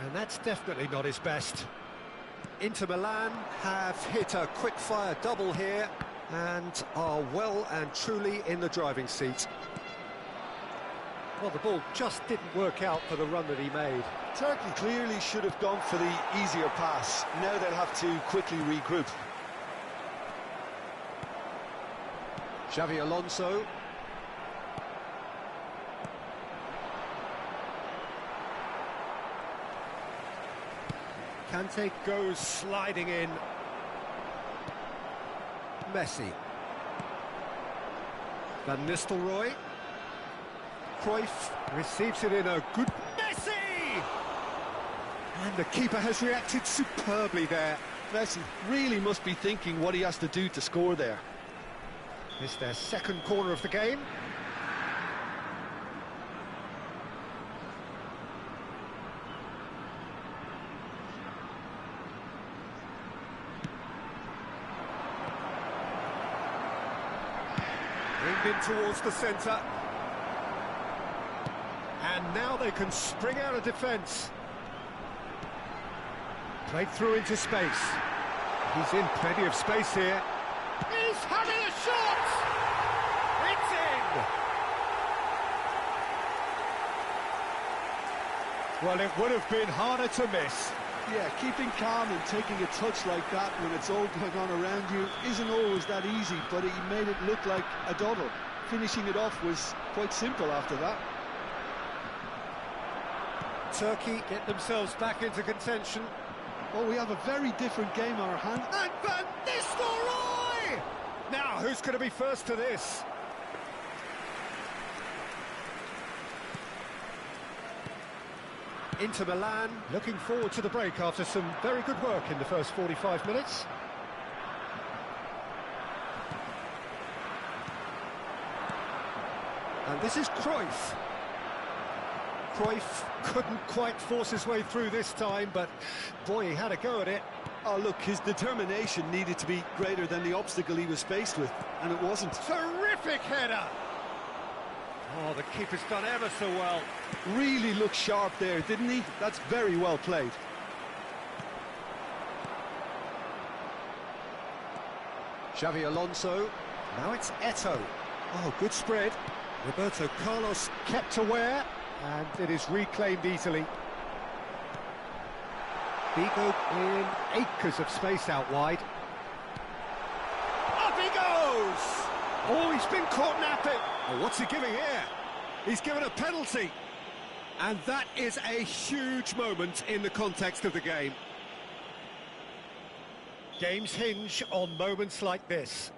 And that's definitely not his best. Inter Milan have hit a quick-fire double here and are well and truly in the driving seat. Well, the ball just didn't work out for the run that he made. Turkey clearly should have gone for the easier pass. Now they'll have to quickly regroup. Xavi Alonso. Kante goes sliding in. Messi. Van Nistelrooij. Cruyff receives it in a good... Messi! And the keeper has reacted superbly there. Messi really must be thinking what he has to do to score there. It's their second corner of the game. Ringed in towards the centre. And now they can spring out of defence. Played through into space. He's in plenty of space here. He's having a shot! It's in! Well, it would have been harder to miss. Yeah, keeping calm and taking a touch like that when it's all going on around you isn't always that easy, but he made it look like a double. Finishing it off was quite simple after that. Turkey get themselves back into contention. Oh, we have a very different game on our hands. And Van Nistelrooij! Now, who's going to be first to this? Inter Milan looking forward to the break after some very good work in the first 45 minutes. And this is Cruyff. Cruyff couldn't quite force his way through this time, but boy, he had a go at it. Oh, look, his determination needed to be greater than the obstacle he was faced with, and it wasn't. Terrific header! Oh, the keeper's done ever so well. Really looked sharp there, didn't he? That's very well played. Xavi Alonso. Now it's Eto'o. Oh, good spread. Roberto Carlos kept aware, and it is reclaimed easily. Vigo in acres of space out wide. Up he goes! Oh, he's been caught napping. Oh, what's he giving here? He's given a penalty. And that is a huge moment in the context of the game. Games hinge on moments like this.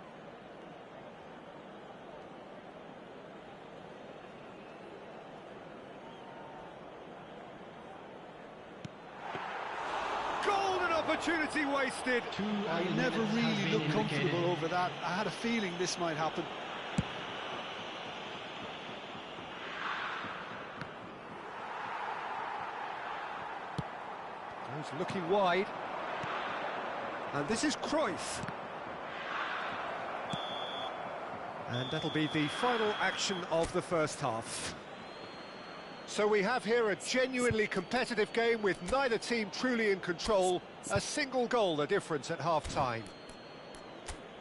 Golden opportunity wasted. I never really looked comfortable over that. I had a feeling this might happen. He's looking wide. And this is Cruyff. And that'll be the final action of the first half. So we have here a genuinely competitive game with neither team truly in control. A single goal the difference at half-time.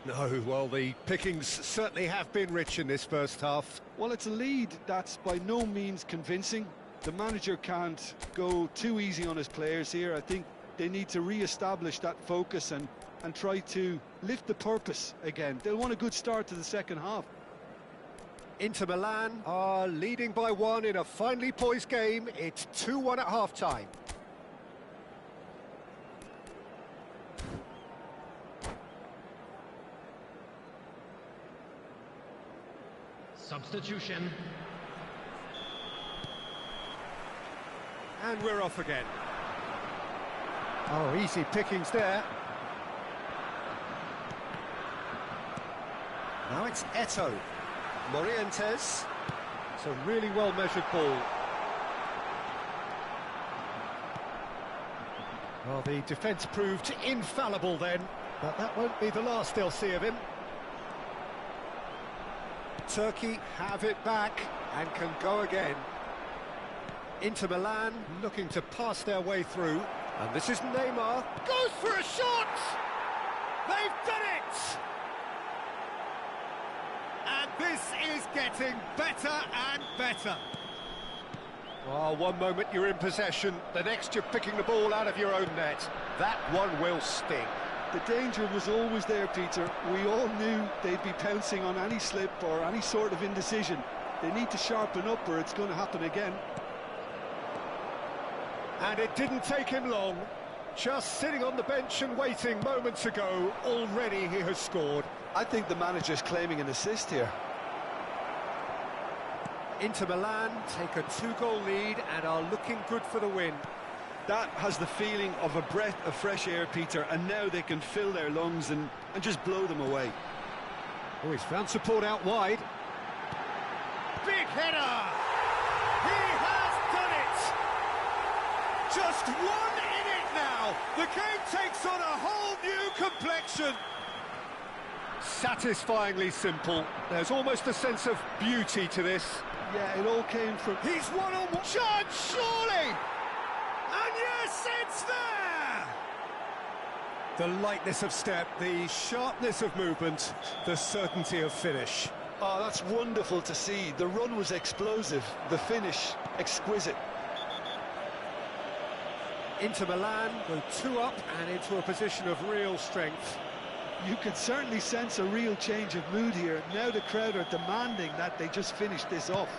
No, well, the pickings certainly have been rich in this first half. Well, it's a lead that's by no means convincing. The manager can't go too easy on his players here. I think they need to re-establish that focus and try to lift the purpose again. They'll want a good start to the second half. Inter Milan are leading by 1 in a finely poised game. It's 2-1 at half-time. Substitution. And we're off again. Oh, easy pickings there. Now it's Eto'o. Morientes. It's a really well-measured ball. Well, the defence proved infallible then, but that won't be the last they'll see of him. Turkey have it back and can go again. Inter Milan looking to pass their way through. And this is Neymar. Goes for a shot! They've done it! And this is getting better and better. Oh, one moment you're in possession, the next you're picking the ball out of your own net. That one will sting. The danger was always there, Peter. We all knew they'd be pouncing on any slip or any sort of indecision. They need to sharpen up or it's going to happen again. And it didn't take him long. Just sitting on the bench and waiting moments ago, already he has scored. I think the manager's claiming an assist here. Inter Milan take a 2-goal lead and are looking good for the win. That has the feeling of a breath of fresh air, Peter, and now they can fill their lungs and just blow them away. Oh, he's found support out wide. Big header! He has done it! Just one in it now! The game takes on a whole new complexion! Satisfyingly simple. There's almost a sense of beauty to this. Yeah, it all came from... He's one-on-one chance, surely! And yes, it's there! The lightness of step, the sharpness of movement, the certainty of finish. Oh, that's wonderful to see. The run was explosive, the finish exquisite. Inter Milan go 2 up and into a position of real strength. You can certainly sense a real change of mood here. Now the crowd are demanding that they just finish this off.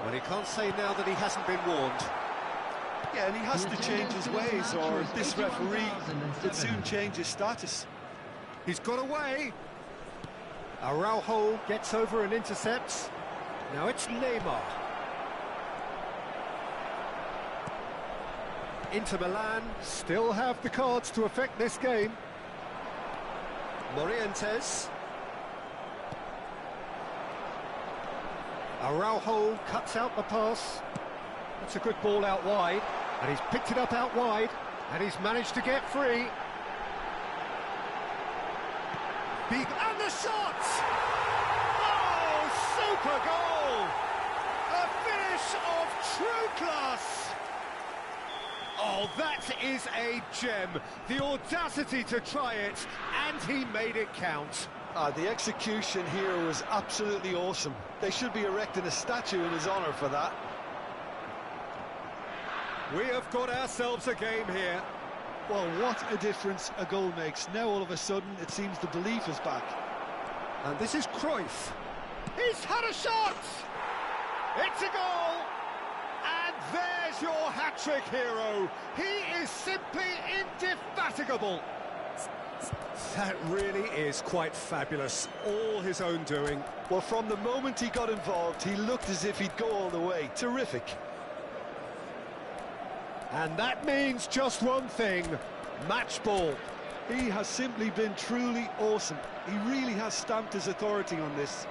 Well, he can't say now that he hasn't been warned. Yeah, and he has to change his ways, or this referee could soon change his status. He's got away. Araujo gets over and intercepts. Now it's Neymar. Inter Milan still have the cards to affect this game. Morientes. Araujo cuts out the pass. That's a good ball out wide. And he's picked it up out wide. And he's managed to get free. And the shot! Oh, super goal! A finish of true class! Oh, that is a gem. The audacity to try it, and he made it count. The execution here was absolutely awesome. They should be erecting a statue in his honour for that. We have got ourselves a game here. Well, what a difference a goal makes. Now all of a sudden it seems the belief is back. And this is Cruyff. He's had a shot! It's a goal! And there's your hat-trick hero. He is simply indefatigable. That really is quite fabulous. All his own doing. Well, from the moment he got involved, he looked as if he'd go all the way. Terrific. And that means just one thing, match ball. He has simply been truly awesome. He really has stamped his authority on this.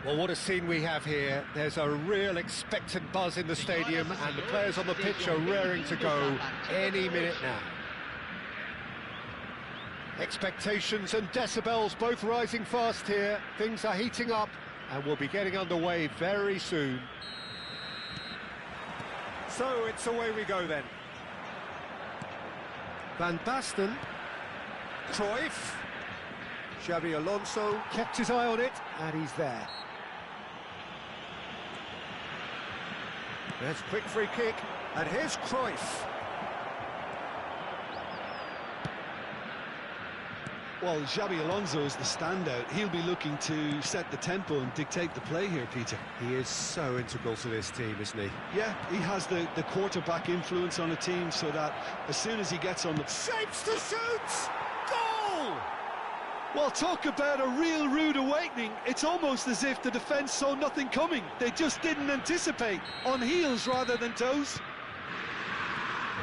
Well, what a scene we have here. There's a real expectant buzz in the stadium, and the players on the pitch are raring to go any minute now. Expectations and decibels both rising fast here. Things are heating up, and we'll be getting underway very soon. So it's away we go then. Van Basten. Cruyff. Xabi Alonso kept his eye on it, and he's there. There's a quick free kick, and here's Cruyff. Well, Xabi Alonso is the standout. He'll be looking to set the tempo and dictate the play here, Peter. He is so integral to this team, isn't he? Yeah, he has the quarterback influence on a team, so that as soon as he gets on the... Shapes to shoot! Goal! Well, talk about a real rude awakening. It's almost as if the defence saw nothing coming. They just didn't anticipate. On heels rather than toes.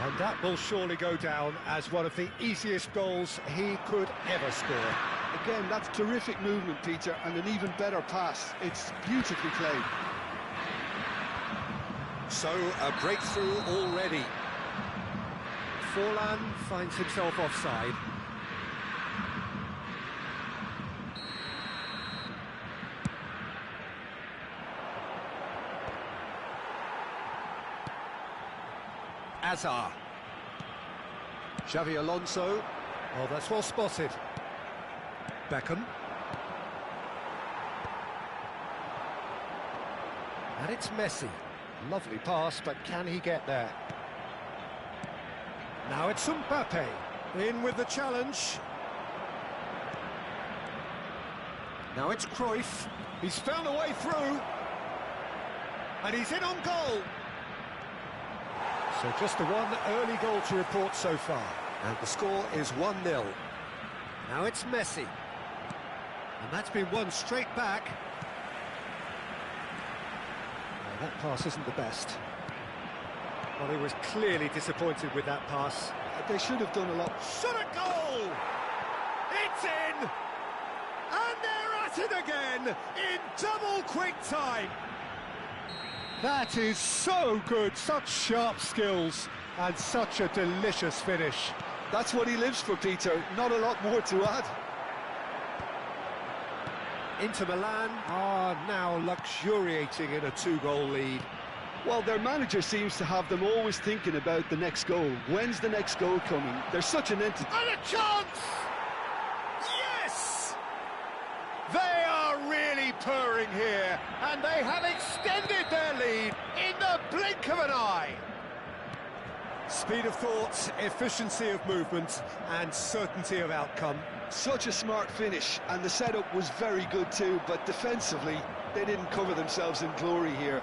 And that will surely go down as one of the easiest goals he could ever score. Again, that's terrific movement, Peter, and an even better pass. It's beautifully played. So, a breakthrough already. Forlan finds himself offside. Azar. Xabi Alonso. Oh, that's well spotted. Beckham. And it's Messi. Lovely pass, but can he get there? Now it's Mbappe. In with the challenge. Now it's Cruyff. He's found a way through. And he's in on goal. So just the one early goal to report so far. And the score is 1-0. Now it's Messi. And that's been won straight back. Well, that pass isn't the best. Well, he was clearly disappointed with that pass. They should have done a lot. Shot a goal! It's in! And they're at it again in double quick time. That is so good, such sharp skills, and such a delicious finish. That's what he lives for, Peter, not a lot more to add. Inter Milan are now luxuriating in a 2-goal lead. Well, their manager seems to have them always thinking about the next goal. When's the next goal coming? They're such an entity. And a chance! Yes! They are really purring here, and they have extended their lead in the blink of an eye. Speed of thought, efficiency of movement, and certainty of outcome. Such a smart finish, and the setup was very good too, but defensively, they didn't cover themselves in glory here.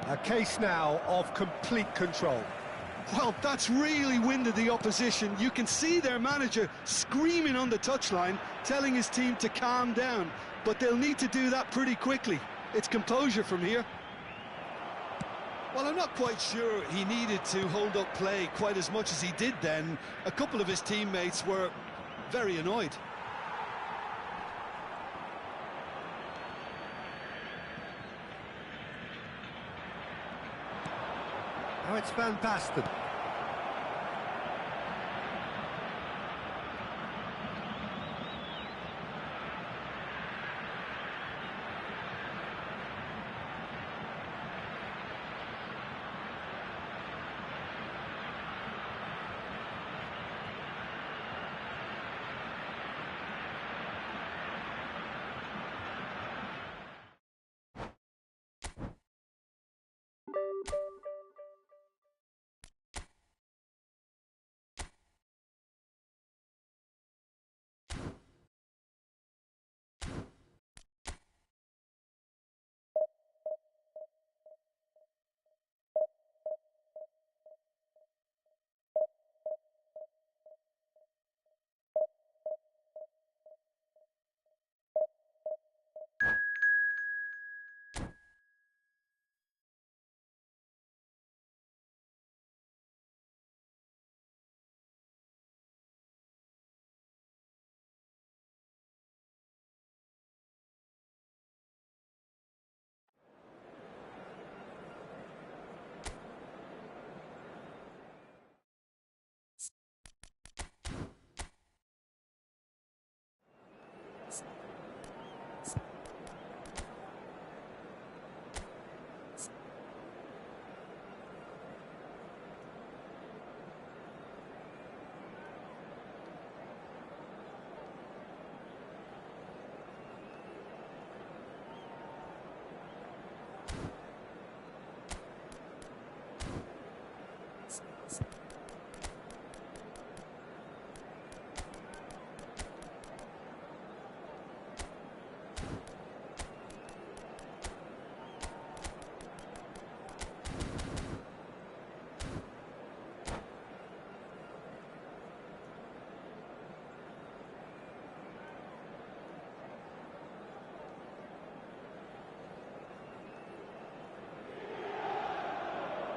A case now of complete control. Well, that's really winded the opposition. You can see their manager screaming on the touchline, telling his team to calm down, but they'll need to do that pretty quickly. It's composure from here. Well, I'm not quite sure he needed to hold up play quite as much as he did then. A couple of his teammates were very annoyed. Now it's Van Basten.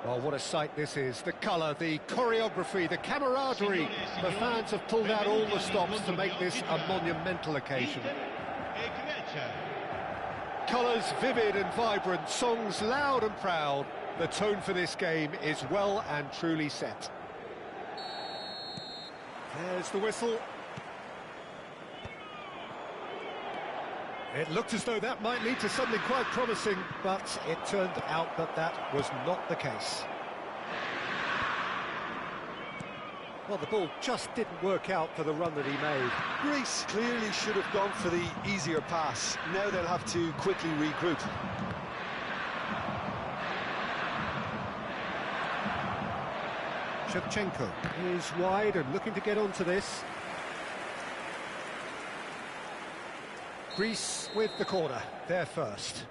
Well, what a sight this is. The colour, the choreography, the camaraderie. The fans have pulled out all the stops to make this a monumental occasion. Colours vivid and vibrant, songs loud and proud. The tone for this game is well and truly set. There's the whistle. It looked as though that might lead to something quite promising, but it turned out that that was not the case. Well, the ball just didn't work out for the run that he made. Greece clearly should have gone for the easier pass. Now they'll have to quickly regroup. Shevchenko is wide and looking to get onto this. Greece with the corner, there first.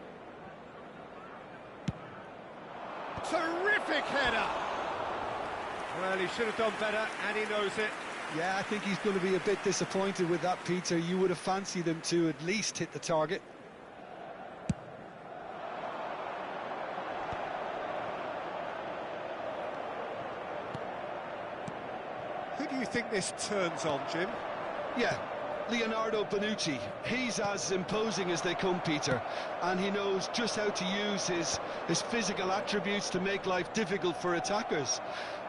Terrific header! Well, he should have done better, and he knows it. Yeah, I think he's going to be a bit disappointed with that, Peter. You would have fancied him to at least hit the target. Who do you think this turns on, Jim? Yeah, Leonardo Bonucci. He's as imposing as they come, Peter, and he knows just how to use his physical attributes to make life difficult for attackers.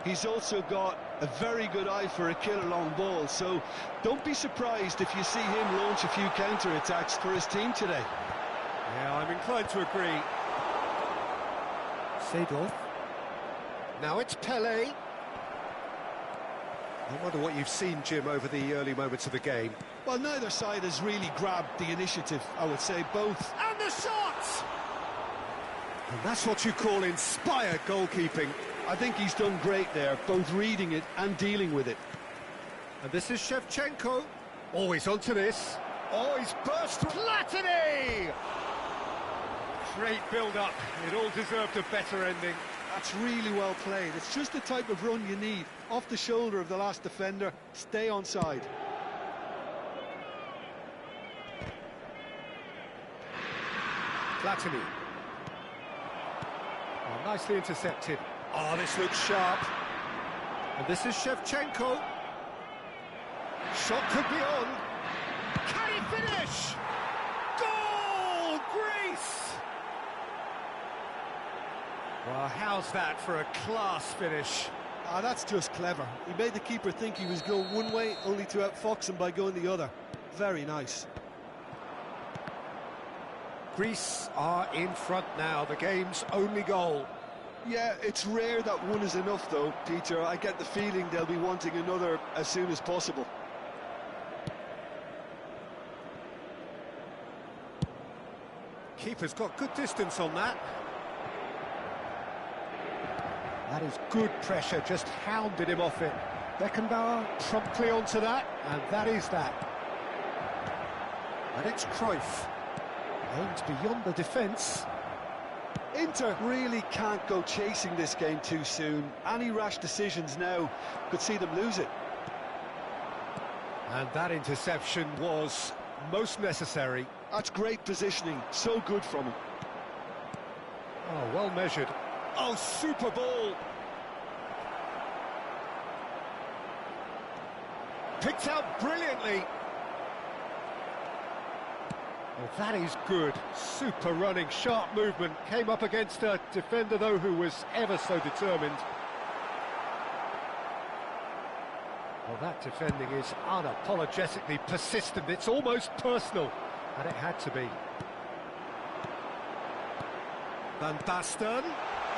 He's also got a very good eye for a killer long ball, so don't be surprised if you see him launch a few counter-attacks for his team today. Yeah, I'm inclined to agree. Seedorf. Now it's Pelé. I wonder what you've seen, Jim, over the early moments of the game. Well, neither side has really grabbed the initiative, I would say. Both. And the shot! And that's what you call inspired goalkeeping. I think he's done great there, both reading it and dealing with it. And this is Shevchenko. Oh, he's onto this. Oh, he's burst. Platini! Great build-up. It all deserved a better ending. That's really well played. It's just the type of run you need. Off the shoulder of the last defender, stay onside. Platini. Oh, nicely intercepted. Oh, this looks sharp. And this is Shevchenko. Shot could be on. Can he finish? Goal, Greece! Well, how's that for a class finish? Ah, that's just clever. He made the keeper think he was going one way, only to outfox him by going the other. Very nice. Greece are in front now, the game's only goal. Yeah, it's rare that one is enough, though, Peter. I get the feeling they'll be wanting another as soon as possible. Keeper's got good distance on that. That is good pressure, just hounded him off it. Beckenbauer promptly onto that, and that is that. And it's Cruyff. Aimed beyond the defence. Inter really can't go chasing this game too soon. Any rash decisions now could see them lose it. And that interception was most necessary. That's great positioning, so good from him. Oh, well measured. Oh, super ball. Picked out brilliantly. Well, that is good. Super running, sharp movement. Came up against a defender, though, who was ever so determined. Well, that defending is unapologetically persistent. It's almost personal, and it had to be. Van Basten.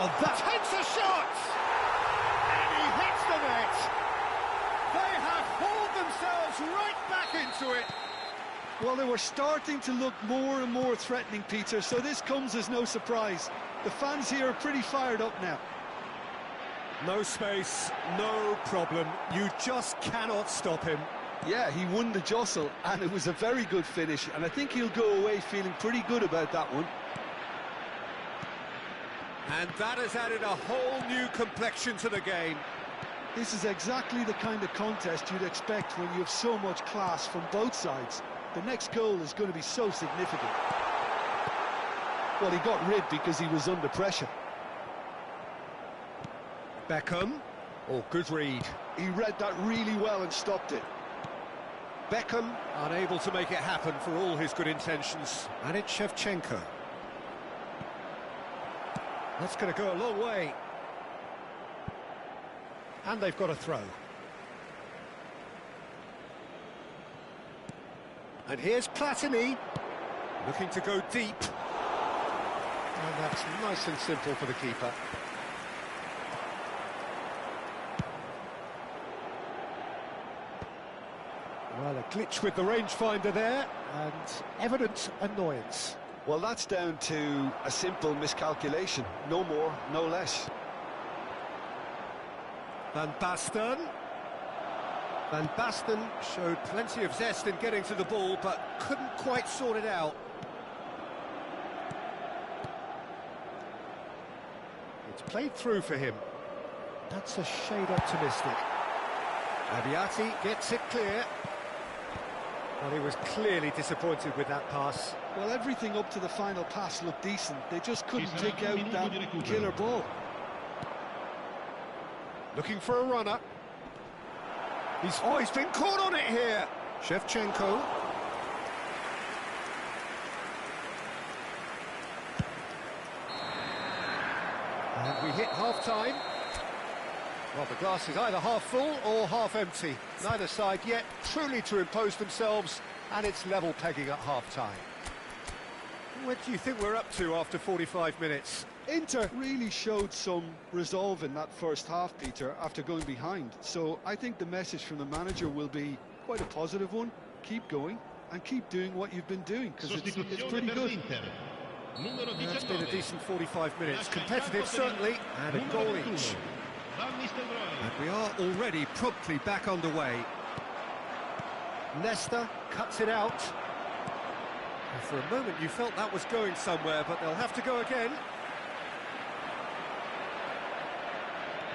Oh, that takes a shot! And he hits the net! They have hauled themselves right back into it! Well, they were starting to look more and more threatening, Peter, so this comes as no surprise. The fans here are pretty fired up now. No space, no problem. You just cannot stop him. Yeah, he won the jostle, and it was a very good finish, and I think he'll go away feeling pretty good about that one. And that has added a whole new complexion to the game. This is exactly the kind of contest you'd expect when you have so much class from both sides. The next goal is going to be so significant. Well, he got rid because he was under pressure. Beckham. Oh, good read. He read that really well and stopped it. Beckham unable to make it happen for all his good intentions. And it's Shevchenko. That's going to go a long way. And they've got a throw. And here's Platini, looking to go deep. And that's nice and simple for the keeper. Well, a glitch with the rangefinder there, and evident annoyance. Well, that's down to a simple miscalculation. No more, no less. Van Basten. Van Basten showed plenty of zest in getting to the ball, but couldn't quite sort it out. It's played through for him. That's a shade optimistic. Abiati gets it clear. Well, he was clearly disappointed with that pass. Well, everything up to the final pass looked decent. They just couldn't take out that killer ball. Looking for a runner. He's been caught on it here. Shevchenko. And we hit half-time. Well, the glass is either half full or half empty. Neither side yet truly to impose themselves, and it's level pegging at half-time. What do you think we're up to after 45 minutes? Inter really showed some resolve in that first half, Peter, after going behind. So I think the message from the manager will be quite a positive one. Keep going and keep doing what you've been doing, because it's pretty good. It's been a decent 45 minutes. Competitive, certainly, and a goal each. And we are already promptly back underway. Nesta cuts it out. And for a moment you felt that was going somewhere, but they'll have to go again.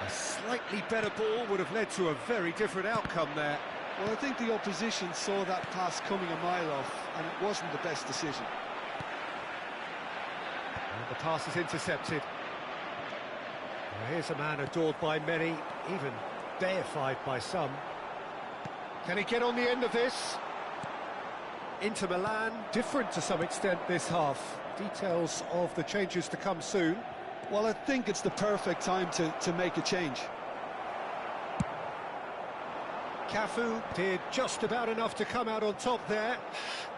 A slightly better ball would have led to a very different outcome there. Well, I think the opposition saw that pass coming a mile off, and it wasn't the best decision. And the pass is intercepted. Well, here's a man adored by many, even deified by some. Can he get on the end of this? Inter Milan, different to some extent this half. Details of the changes to come soon. Well, I think it's the perfect time to make a change. Cafu did just about enough to come out on top there.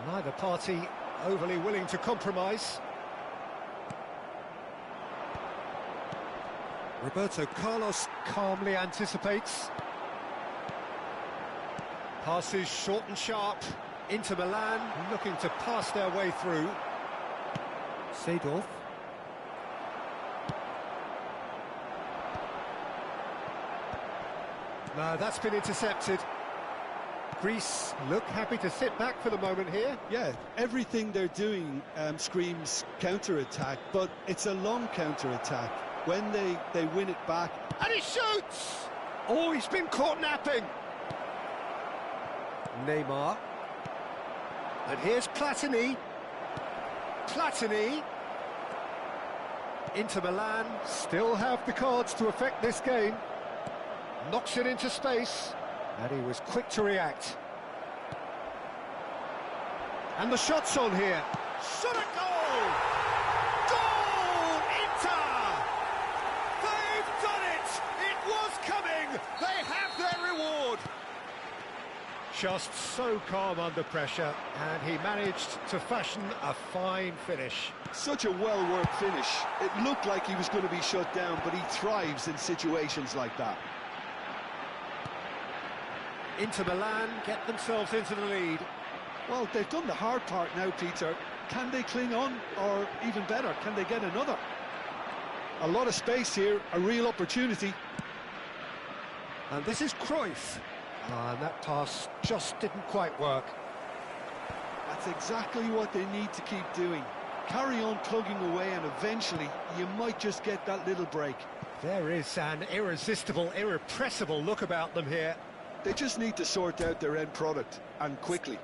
Neither party overly willing to compromise. Roberto Carlos calmly anticipates. Passes short and sharp. Inter Milan looking to pass their way through. Seedorf. No, that's been intercepted. Greece look happy to sit back for the moment here. Yeah, everything they're doing screams counter-attack, but it's a long counter-attack. When they win it back... And he shoots! Oh, he's been caught napping. Neymar. And here's Platini. Platini. Inter Milan still have the cards to affect this game. Knocks it into space. And he was quick to react. And the shot's on here. Shot a goal! Goal! Inter! They've done it! It was coming! They have their reward! Just so calm under pressure, and he managed to fashion a fine finish. Such a well-worked finish. It looked like he was going to be shut down, but he thrives in situations like that. Inter Milan get themselves into the lead. Well, they've done the hard part now, Peter. Can they cling on, or even better, can they get another? A lot of space here, a real opportunity. And this is Cruyff. And that pass just didn't quite work. That's exactly what they need to keep doing. Carry on plugging away, and eventually you might just get that little break. There is an irresistible, irrepressible look about them here. They just need to sort out their end product, and quickly.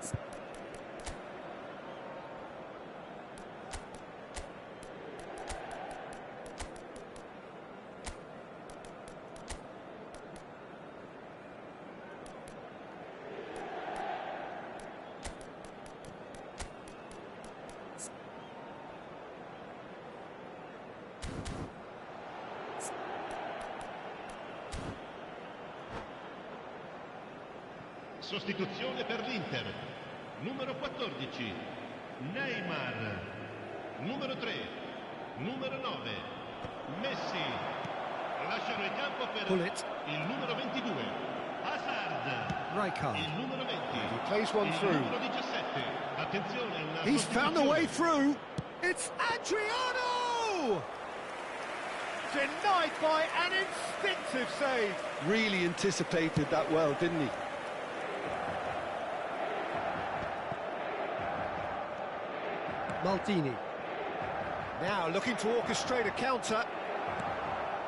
Sostituzione per l'Inter. Numero 14, Neymar. Numero 3, numero 9, Messi. Lasciano il campo per il numero 22, Hazard. Rijkaard. Il numero 20. He plays one il through. numero 17. Attenzione, una He's found the way sostituzione. through. It's Adriano! Denied by an instinctive save. Really anticipated that well, didn't he? Maldini. Now looking to orchestrate a counter.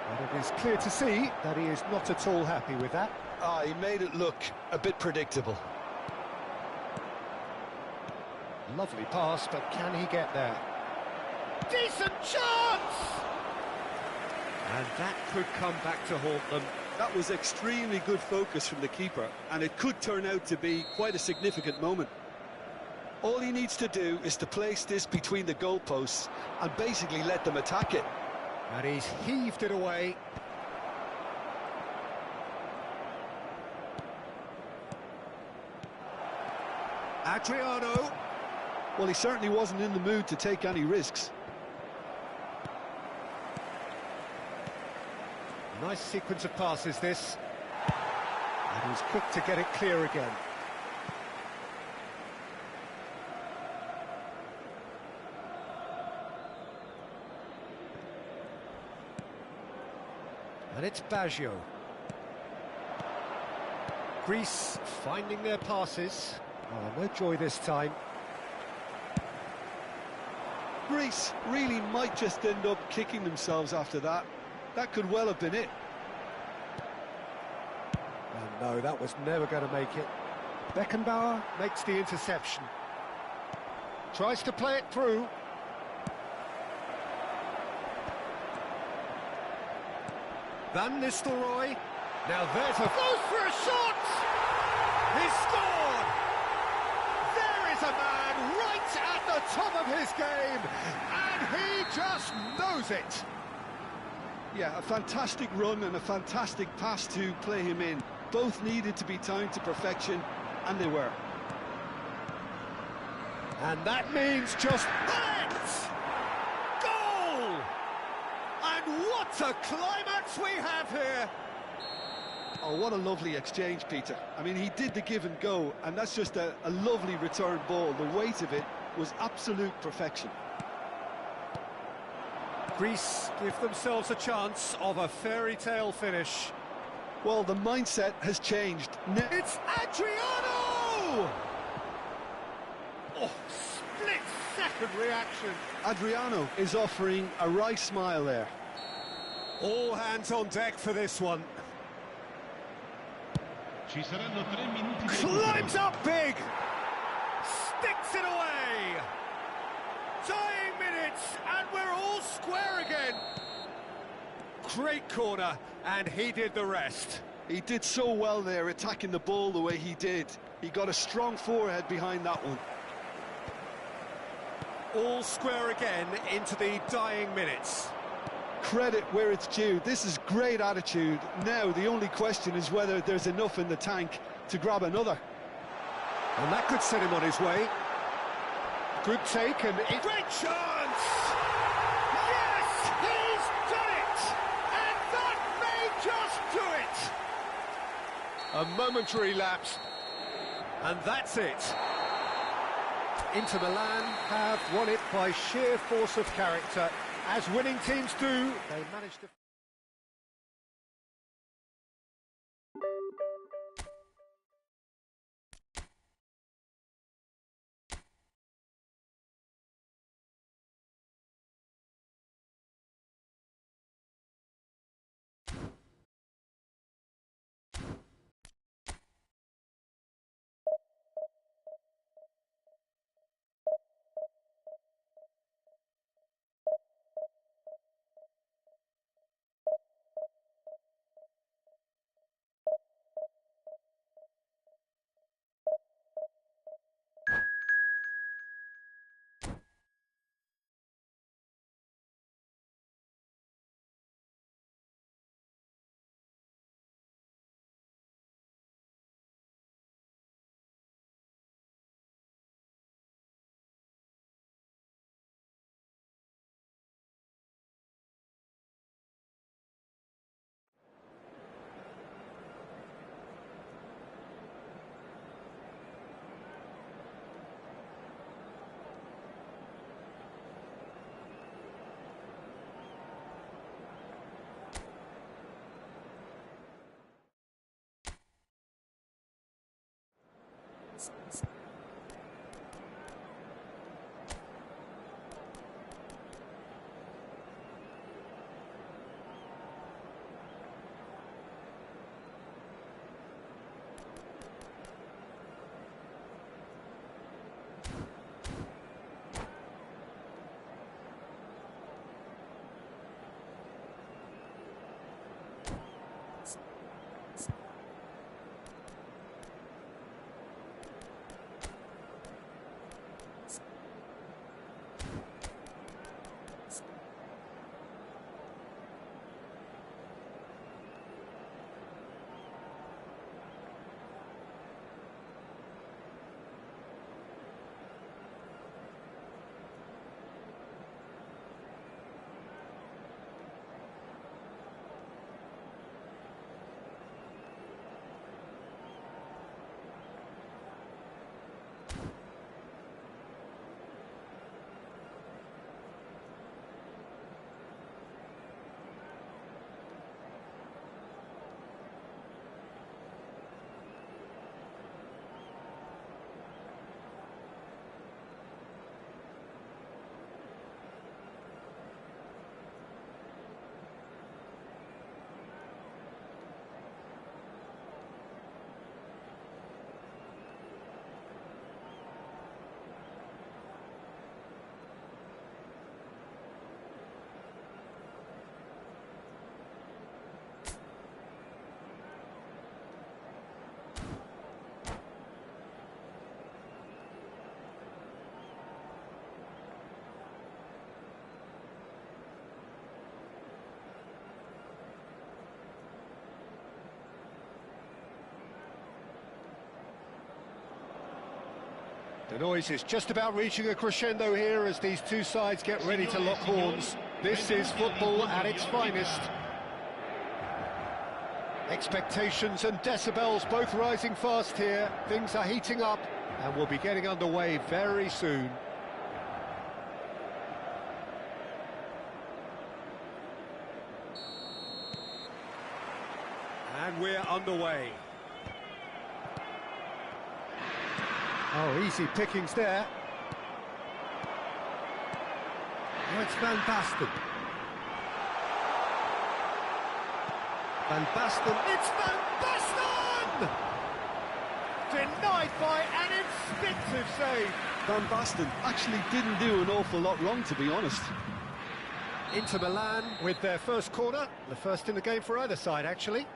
But it is clear to see that he is not at all happy with that. Ah, he made it look a bit predictable. Lovely pass, but can he get there? Decent chance! And that could come back to haunt them. That was extremely good focus from the keeper, and it could turn out to be quite a significant moment. All he needs to do is to place this between the goalposts and basically let them attack it. And he's heaved it away. Adriano. Well, he certainly wasn't in the mood to take any risks. Nice sequence of passes, this. And he's quick to get it clear again. And it's Baggio. Greece finding their passes. Oh, no joy this time. Greece really might just end up kicking themselves after that. That could well have been it. And no, that was never going to make it. Beckenbauer makes the interception. Tries to play it through. Van Nistelrooij. Now there's a... goes for a shot! He scored! There is a man right at the top of his game, and he just knows it. Yeah, a fantastic run and a fantastic pass to play him in. Both needed to be timed to perfection, and they were. And that means just that! Goal! And what a climax we have here! Oh, what a lovely exchange, Peter. I mean, he did the give and go, and that's just a lovely return ball. The weight of it was absolute perfection. Greece give themselves a chance of a fairy tale finish. Well, the mindset has changed. It's Adriano! Oh, split-second reaction. Adriano is offering a wry smile there. All hands on deck for this one. Ci saranno 3 minuti di Climbs up big! Sticks it away! Dying minutes, and we're all square again! Great corner, and he did the rest. He did so well there, attacking the ball the way he did. He got a strong forehead behind that one. All square again into the dying minutes. Credit where it's due. This is great attitude. Now the only question is whether there's enough in the tank to grab another. And that could set him on his way. Good take and great chance! Yes, he's done it! And that may just do it! A momentary lapse. And that's it. Inter Milan have won it by sheer force of character. As winning teams do, they managed to... The noise is just about reaching a crescendo here as these two sides get ready to lock horns. This is football at its finest. Expectations and decibels both rising fast here. Things are heating up and we'll be getting underway very soon. And we're underway. Oh, easy pickings there. Oh, it's Van Basten. Van Basten, it's Van Basten! Denied by an instinctive save. Van Basten actually didn't do an awful lot wrong, to be honest. Inter Milan with their first corner, the first in the game for either side, actually.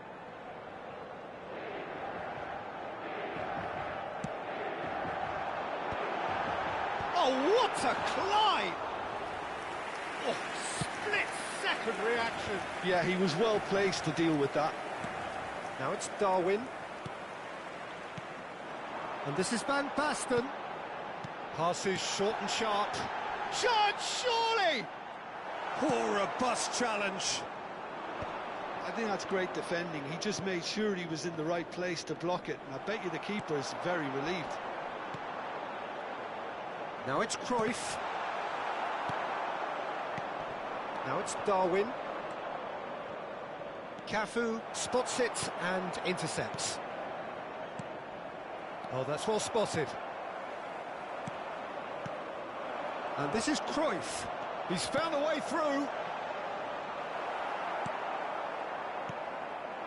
Oh, what a climb! Oh, split-second reaction. Yeah, he was well placed to deal with that. Now it's Darwin. And this is Van Basten. Passes short and sharp. Chance, surely! Poor robust challenge. I think that's great defending. He just made sure he was in the right place to block it. And I bet you the keeper is very relieved. Now it's Cruyff. Now it's Darwin. Cafu spots it and intercepts. Oh, that's well spotted. And this is Cruyff. He's found a way through.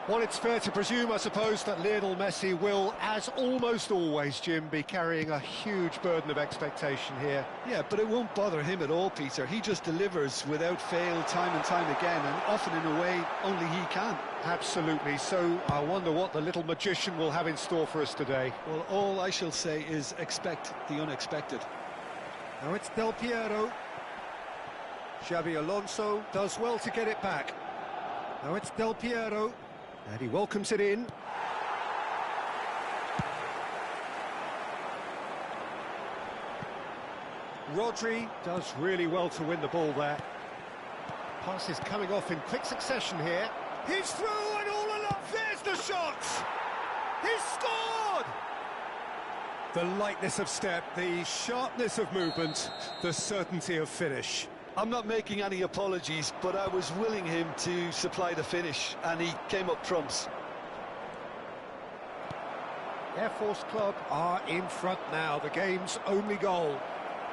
Well, it's fair to presume, I suppose, that Lionel Messi will, as almost always, Jim, be carrying a huge burden of expectation here. Yeah, but it won't bother him at all, Peter. He just delivers without fail time and time again, and often in a way only he can. Absolutely. So I wonder what the little magician will have in store for us today. Well, all I shall say is expect the unexpected. Now it's Del Piero. Xabi Alonso does well to get it back. Now it's Del Piero. And he welcomes it in. Rodri does really well to win the ball there. Pass is coming off in quick succession here. He's through and all along. There's the shot! He's scored! The lightness of step, the sharpness of movement, the certainty of finish. I'm not making any apologies, but I was willing him to supply the finish, and he came up trumps. Air Force Club are in front now, the game's only goal.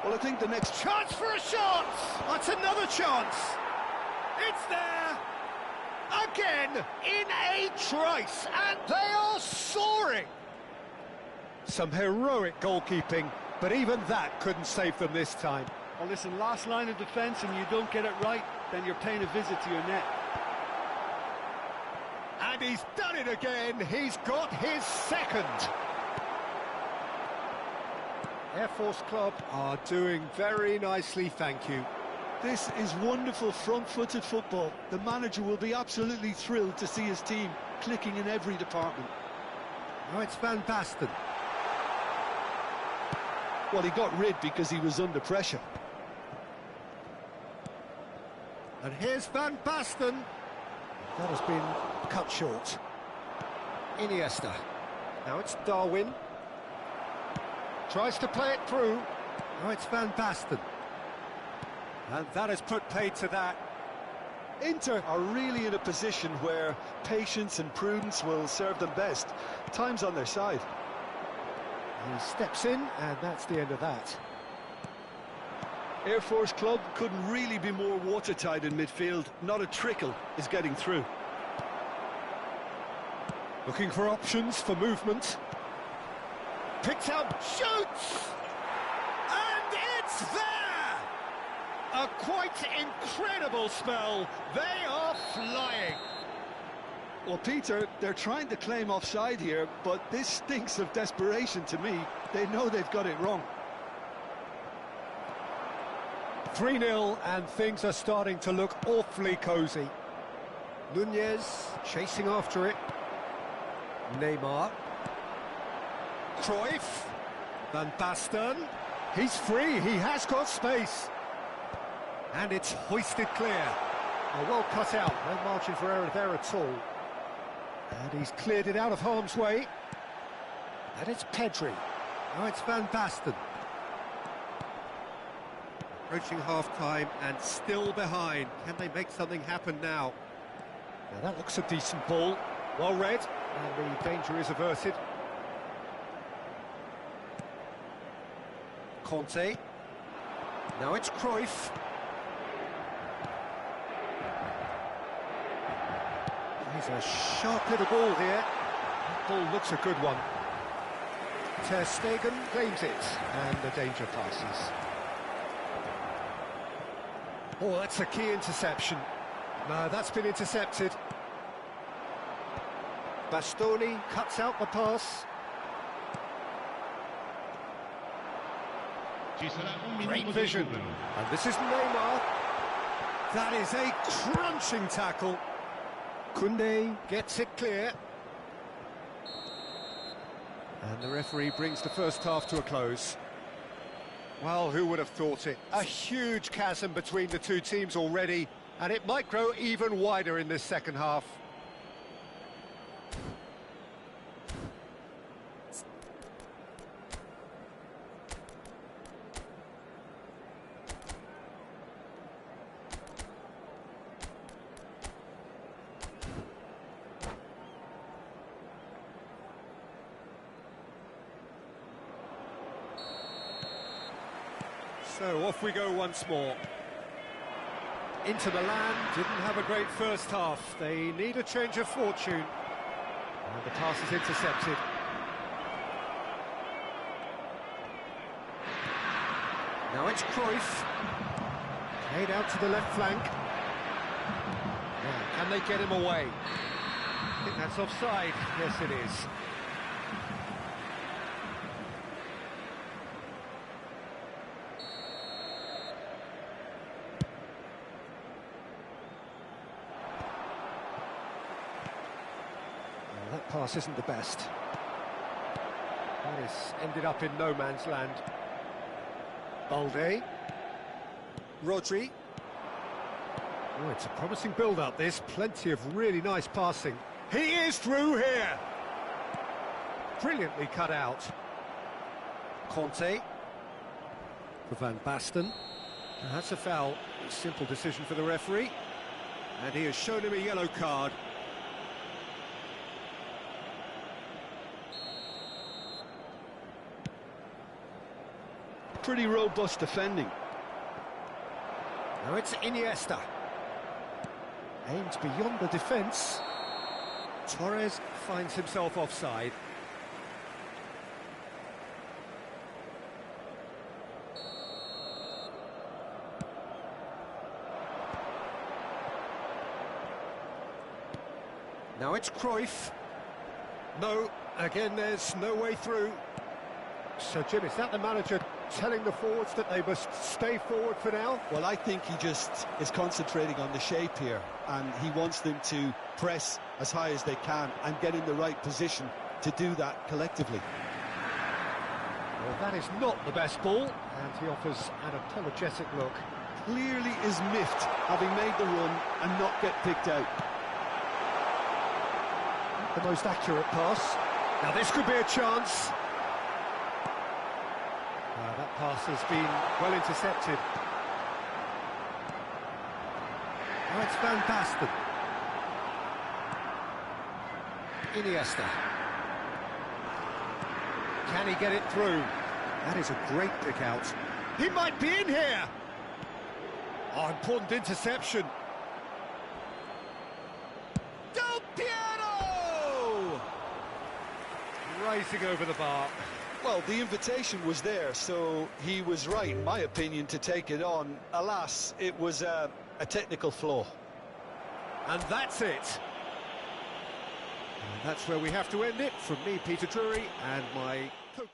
Well, I think the next Chance for a shot! That's another chance! It's there! Again, in a trice, and they are soaring! Some heroic goalkeeping, but even that couldn't save them this time. Well, listen, last line of defence and you don't get it right, then you're paying a visit to your net. And he's done it again, he's got his second. Air Force Club are doing very nicely, thank you. This is wonderful front-footed football. The manager will be absolutely thrilled to see his team clicking in every department. Now it's Van Basten. Well, he got rid because he was under pressure. And here's Van Basten. That has been cut short. Iniesta. Now it's Darwin. Tries to play it through. Now it's Van Basten. And that has put paid to that. Inter are really in a position where patience and prudence will serve them best. Time's on their side. He steps in, and that's the end of that. Air Force Club couldn't really be more watertight in midfield. Not a trickle is getting through. Looking for options for movement. Picks out, shoots! And it's there! A quite incredible spell. They are flying. Well, Peter, they're trying to claim offside here, but this stinks of desperation to me. They know they've got it wrong. 3-0, and things are starting to look awfully cosy. Nunez chasing after it. Neymar. Cruyff. Van Basten. He's free, he has got space. And it's hoisted clear. Well cut out, no margin for error there at all. And he's cleared it out of harm's way. And it's Pedri. Now it's Van Basten. Approaching half-time and still behind. Can they make something happen now? Now that looks a decent ball. Well read, and the danger is averted. Conte. Now it's Cruyff. He's a sharp little ball here. That ball looks a good one. Ter Stegen claims it, and the danger passes. Oh, that's a key interception. No, that's been intercepted. Bastoni cuts out the pass. Great vision. And this is Neymar. That is a crunching tackle. Koundé gets it clear. And the referee brings the first half to a close. Well, who would have thought it? A huge chasm between the two teams already, and it might grow even wider in this second half. So off we go once more. Inter Milan didn't have a great first half. They need a change of fortune. And the pass is intercepted. Now it's Cruyff. Played out to the left flank. Now, can they get him away? I think that's offside. Yes, it is. That pass isn't the best. That has ended up in no man's land. Balde. Rodri. Oh, it's a promising build-up, this. Plenty of really nice passing. He is through here! Brilliantly cut out. Conte. For Van Basten. And that's a foul. A simple decision for the referee. And he has shown him a yellow card. pretty robust defending. Now it's Iniesta. Aims beyond the defence. Torres finds himself offside. Now it's Cruyff. No, again there's no way through. So Jim, is that the manager telling the forwards that they must stay forward for now? Well, I think he just is concentrating on the shape here, and he wants them to press as high as they can and get in the right position to do that collectively. Well, that is not the best ball, and he offers an apologetic look. Clearly is miffed, having made the run and not get picked out. The most accurate pass. Now this could be a chance. That pass has been well intercepted. Now it's Van Basten. Iniesta. Can he get it through? That is a great pick out. He might be in here! Oh, important interception. Del Piero! Rising over the bar. Well, the invitation was there, so he was right, in my opinion, to take it on. Alas, it was a technical flaw. And that's it. And that's where we have to end it. From me, Peter Drury, and my co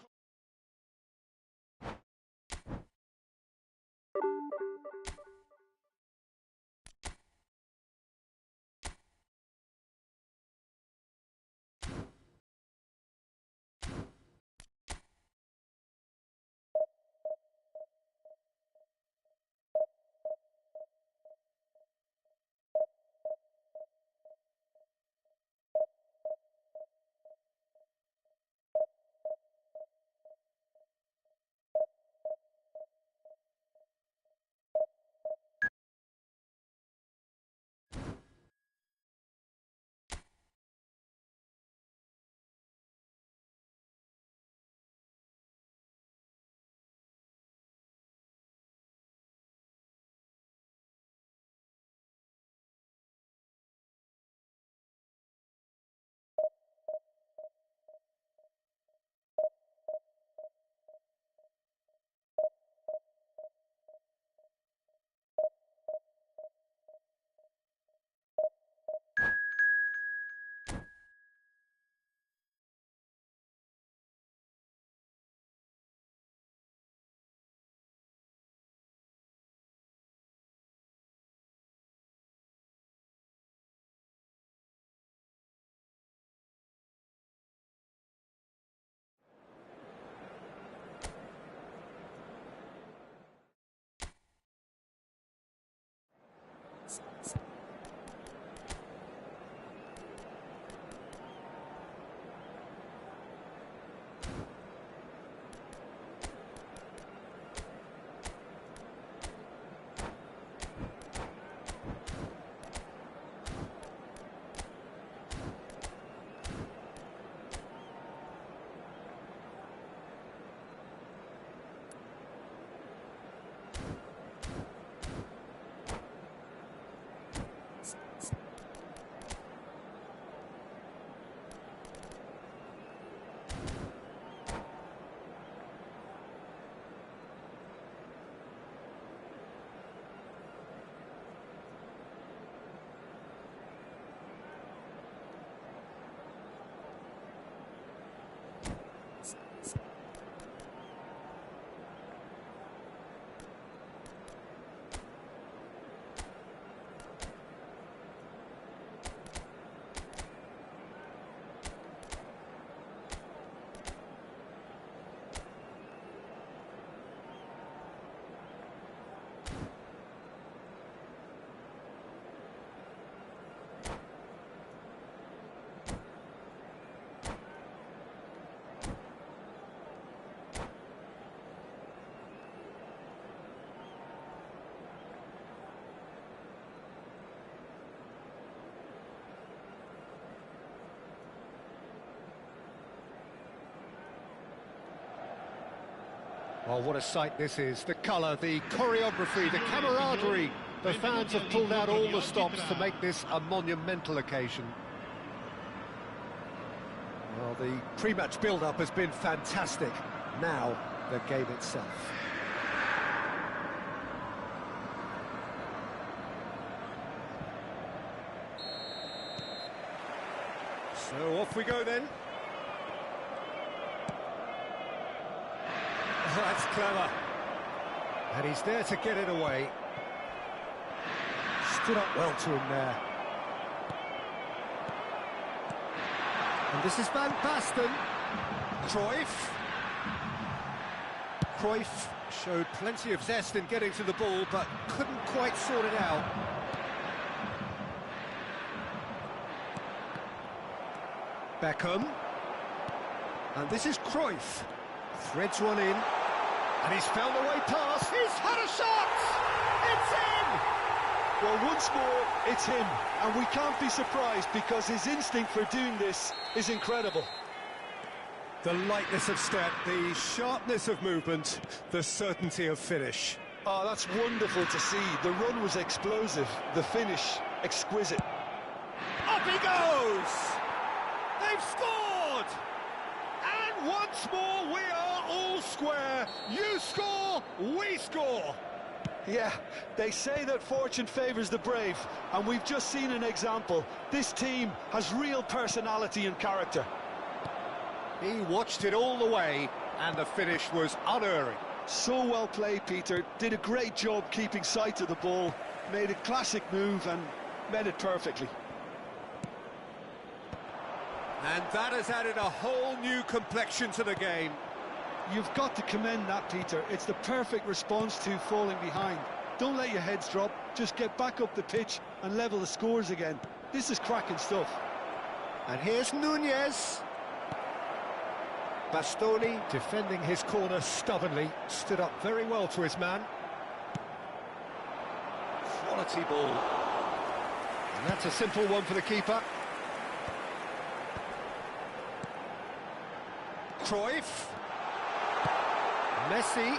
Well, what a sight this is. The colour, the choreography, the camaraderie. The fans have pulled out all the stops to make this a monumental occasion. Well, the pre-match build-up has been fantastic. Now, the game itself. So off we go then. Oh, that's clever. And he's there to get it away. Stood up well to him there. And this is Van Basten. Cruyff. Cruyff showed plenty of zest in getting to the ball, but couldn't quite sort it out. Beckham. And this is Cruyff. Threads one in. And he's found a way past. He's had a shot! It's in! Well, once more, it's him. And we can't be surprised because his instinct for doing this is incredible. The lightness of step, the sharpness of movement, the certainty of finish. Oh, that's wonderful to see. The run was explosive, the finish exquisite. Up he goes! They've scored! And once more we are all square. You score, we score. Yeah, they say that fortune favours the brave, and we've just seen an example. This team has real personality and character. He watched it all the way, and the finish was unerring. So well played, Peter. Did a great job keeping sight of the ball, made a classic move and met it perfectly. And that has added a whole new complexion to the game. You've got to commend that, Peter. It's the perfect response to falling behind. Don't let your heads drop, just get back up the pitch and level the scores again. This is cracking stuff. And here's Nunez. Bastoni defending his corner stubbornly, stood up very well to his man. Quality ball. And that's a simple one for the keeper. Cruyff. Messi.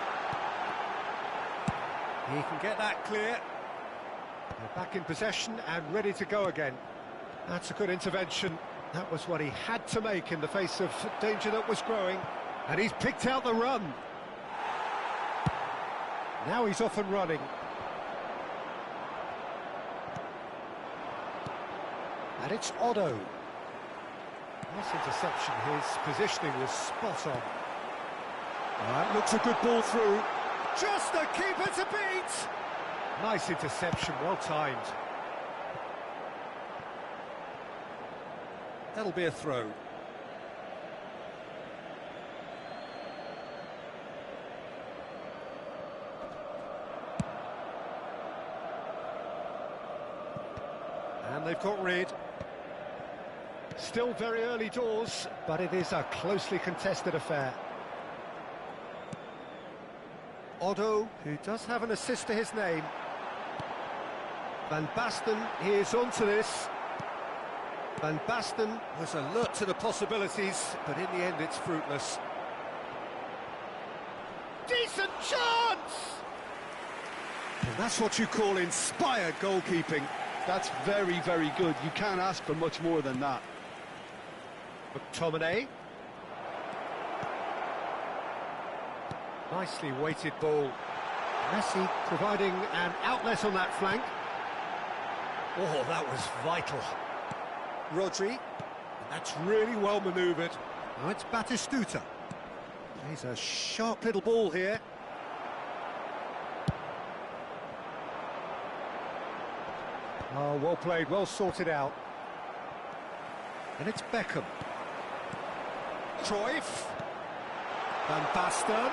He can get that clear. They're back in possession and ready to go again. That's a good intervention. That was what he had to make in the face of danger that was growing. And he's picked out the run. Now he's off and running. And it's Otto. Nice interception, his positioning was spot on. That looks a good ball through. Just the keeper to beat! Nice interception, well timed. That'll be a throw. And they've got rid. Still very early doors, but it is a closely contested affair. Otto, who does have an assist to his name. Van Basten, he is onto this. Van Basten was alert to the possibilities, but in the end it's fruitless. Decent chance! And that's what you call inspired goalkeeping. That's very, very good. You can't ask for much more than that. McTominay. Nicely weighted ball. Messi providing an outlet on that flank. Oh, that was vital. Rodri. And that's really well manoeuvred. Now it's Batistuta. He's a sharp little ball here. Oh, well played, well sorted out. And it's Beckham. Cruyff. Van Basten.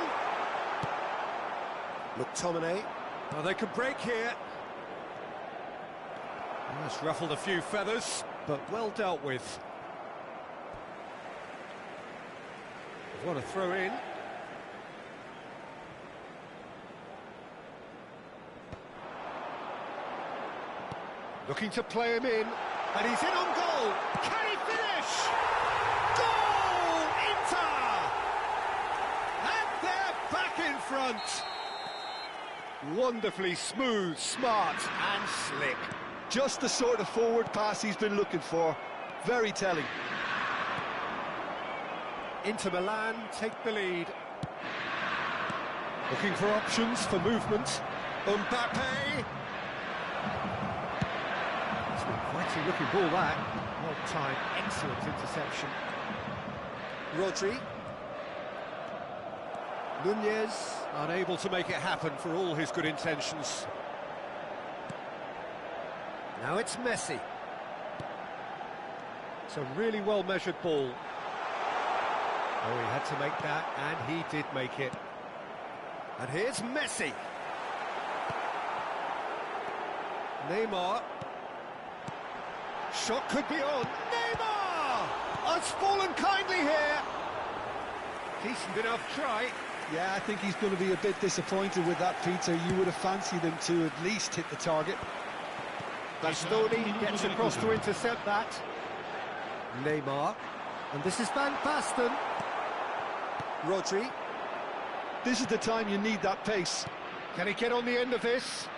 McTominay. Oh, they could break here. That's ruffled a few feathers, but well dealt with. What a throw in. Looking to play him in, and he's in on goal. Can he finish? Goal, Inter! And they're back in front. Wonderfully smooth, smart and slick. Just the sort of forward pass he's been looking for. Very telling. Inter Milan take the lead. Looking for options for movement. Mbappe. It's been quite a looking ball, that. Well timed, excellent interception. Rodri. Nunez, unable to make it happen for all his good intentions. Now it's Messi. It's a really well-measured ball. Oh, he had to make that, and he did make it. And here's Messi. Neymar. Shot could be on. Neymar! Has fallen kindly here. Decent enough try. Yeah, I think he's going to be a bit disappointed with that, Peter. You would have fancied him to at least hit the target. Bastoni gets across to intercept that. Neymar. And this is Van Basten. Rodri. This is the time you need that pace. Can he get on the end of this?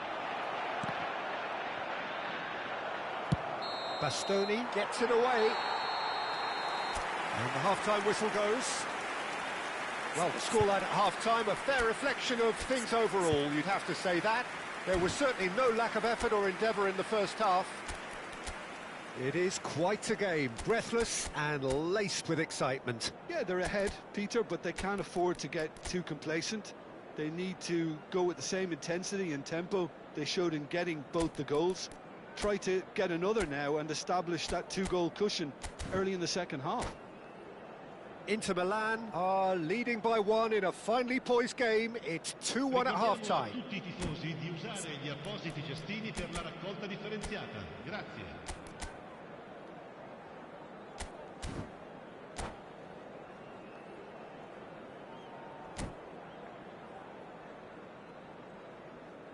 Bastoni gets it away. And the half-time whistle goes. Well, the scoreline at half-time, a fair reflection of things overall, you'd have to say that. There was certainly no lack of effort or endeavour in the first half. It is quite a game, breathless and laced with excitement. Yeah, they're ahead, Peter, but they can't afford to get too complacent. They need to go with the same intensity and tempo they showed in getting both the goals. Try to get another now and establish that two-goal cushion early in the second half. Inter Milan are leading by 1 in a finely poised game. It's 2-1 at half-time. Tutti I tifosi di usare gli appositi cestini per la raccolta differenziata. Grazie.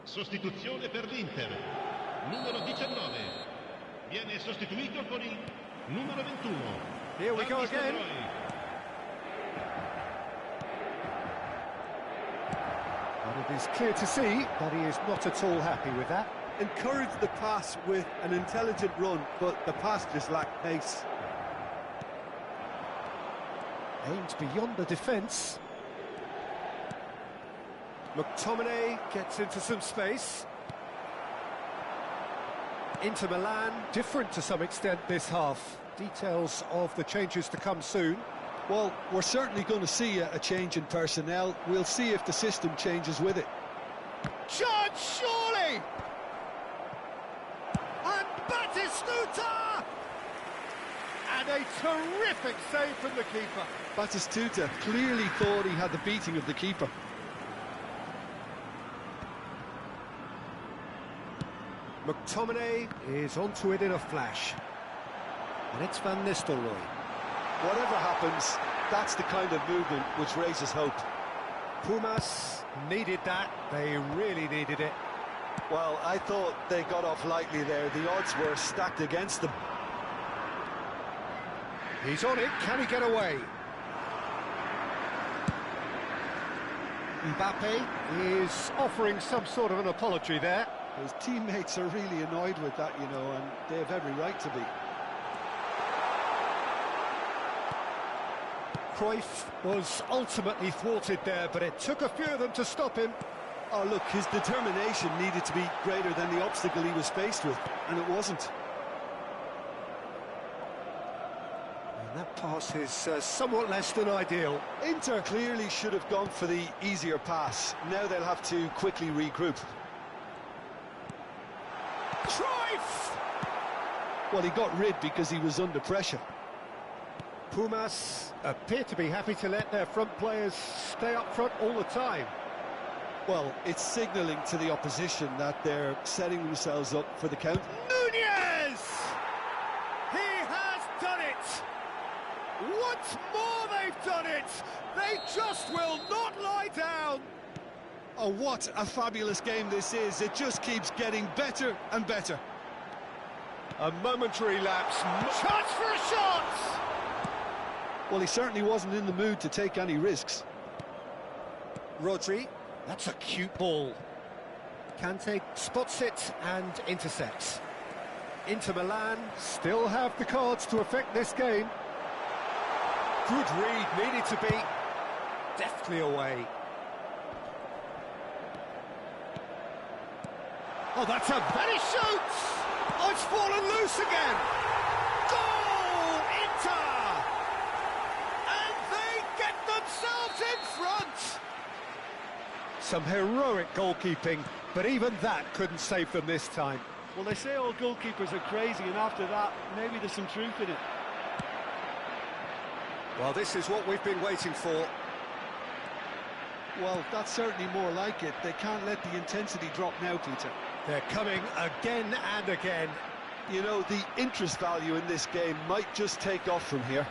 Sostituzione per l'Inter. Numero 19. Viene sostituito con il numero 21. Here we go again. And it is clear to see that he is not at all happy with that. Encouraged the pass with an intelligent run, but the pass just lacked pace. Aimed beyond the defence. McTominay gets into some space. Inter Milan, different to some extent this half. Details of the changes to come soon. Well, we're certainly going to see a change in personnel. We'll see if the system changes with it. Chance, surely! And Batistuta! And a terrific save from the keeper. Batistuta clearly thought he had the beating of the keeper. McTominay is onto it in a flash. And it's Van Nistelrooij. Whatever happens, that's the kind of movement which raises hope. Pumas needed that. They really needed it. Well, I thought they got off lightly there. The odds were stacked against them. He's on it. Can he get away? Mbappe is offering some sort of an apology there. His teammates are really annoyed with that, you know, and they have every right to be. Cruyff was ultimately thwarted there, but it took a few of them to stop him. Oh, look, his determination needed to be greater than the obstacle he was faced with, and it wasn't. And that pass is somewhat less than ideal. Inter clearly should have gone for the easier pass. Now they'll have to quickly regroup. Cruyff! Well, he got rid because he was under pressure. Pumas appear to be happy to let their front players stay up front all the time. Well, it's signalling to the opposition that they're setting themselves up for the count. Nunez! He has done it! Once more they've done it! They just will not lie down! Oh, what a fabulous game this is. It just keeps getting better and better. A momentary lapse. Chance for a shot! Well, he certainly wasn't in the mood to take any risks. Rodri That's a cute ball. Kante spots it and intercepts. Inter Milan still have the cards to affect this game. Good read, needed to be deftly away. Oh, that's a very shoots! Oh, it's fallen loose again! Goal, Inter! And they get themselves in front! Some heroic goalkeeping, but even that couldn't save them this time. Well, they say all goalkeepers are crazy, and after that, maybe there's some truth in it. Well, this is what we've been waiting for. Well, that's certainly more like it. They can't let the intensity drop now, Peter. They're coming again and again. You know, the interest value in this game might just take off from here.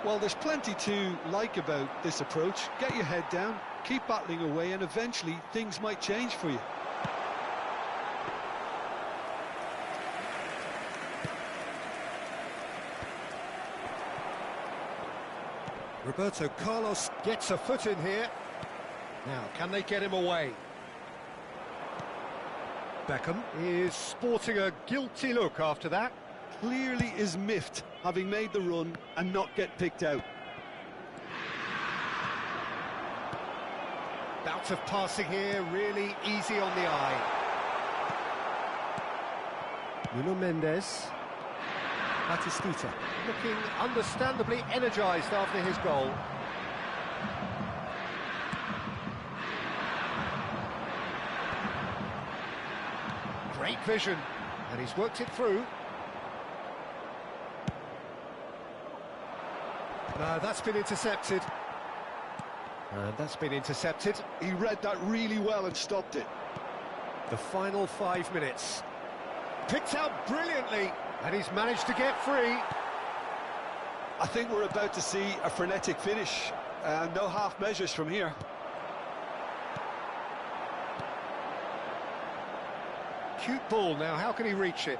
Well, there's plenty to like about this approach. Get your head down, keep battling away, and eventually things might change for you. Roberto Carlos gets a foot in here. Now, can they get him away? Beckham is sporting a guilty look after that. Clearly is miffed, having made the run and not get picked out. Bout of passing here, really easy on the eye. Nuno Mendes. Batistuta looking understandably energised after his goal. Great vision, and he's worked it through. No, that's been intercepted. And that's been intercepted. He read that really well and stopped it. The final 5 minutes. Picked out brilliantly, and he's managed to get free. I think we're about to see a frenetic finish. No half measures from here. Cute ball now, how can he reach it?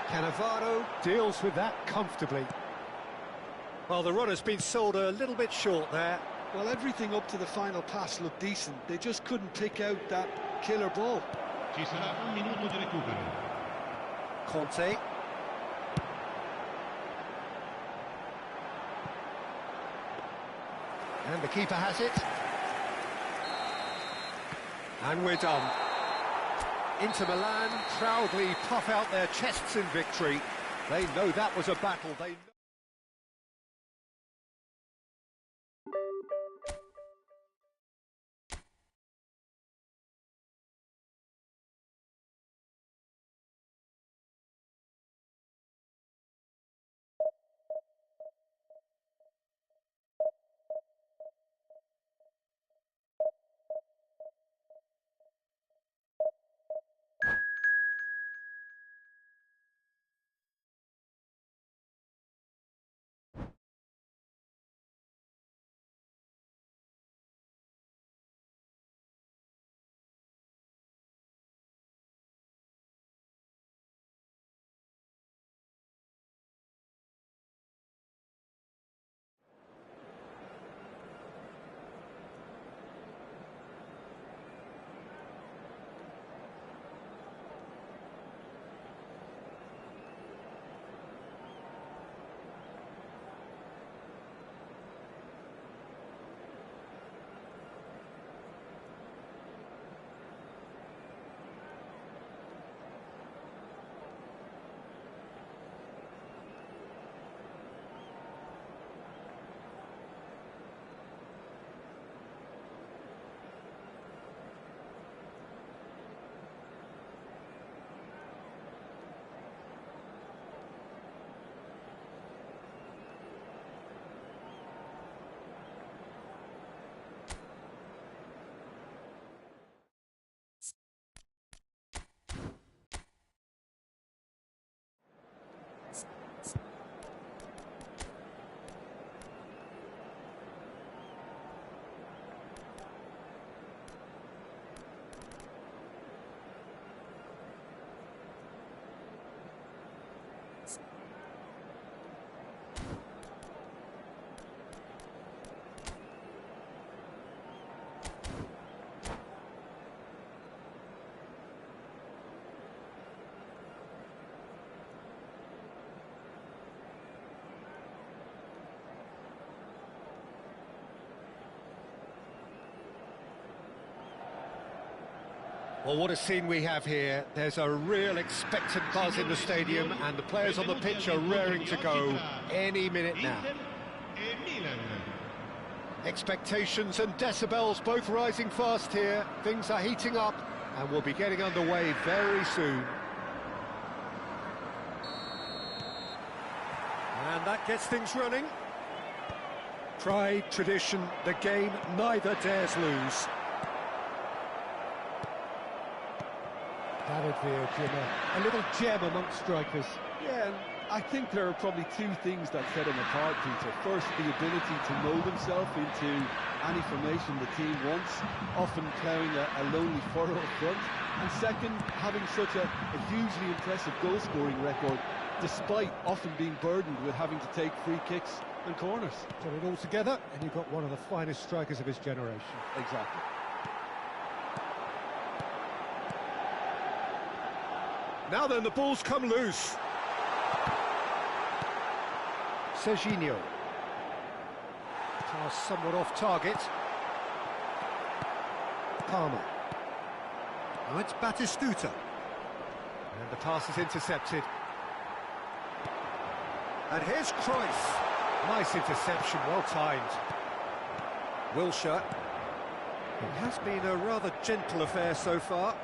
Cannavaro deals with that comfortably. Well, the run has been sold a little bit short there. Well, everything up to the final pass looked decent. They just couldn't pick out that killer ball. Ci sarà un minuto di recupero. Conte. And the keeper has it. And we're done. Inter Milan proudly puff out their chests in victory. They know that was a battle. They know Well, what a scene we have here. There's a real expectant buzz in the stadium, and the players on the pitch are raring to go any minute now. Expectations and decibels both rising fast here. Things are heating up, and we'll be getting underway very soon. And that gets things running. Pride, tradition, the game neither dares lose. David Villa, a little gem amongst strikers. Yeah, and I think there are probably two things that set him apart, Peter. First, the ability to mould himself into any formation the team wants, often ploughing a lonely furrow up front. And second, having such a hugely impressive goal-scoring record, despite often being burdened with having to take free kicks and corners. Put it all together, and you've got one of the finest strikers of his generation. Exactly. Now then, the ball's come loose. Serginho. Pass somewhat off target. Palmer. Now it's Batistuta. And the pass is intercepted. And here's Cruyff. Nice interception, well timed. Wilshere. It has been a rather gentle affair so far.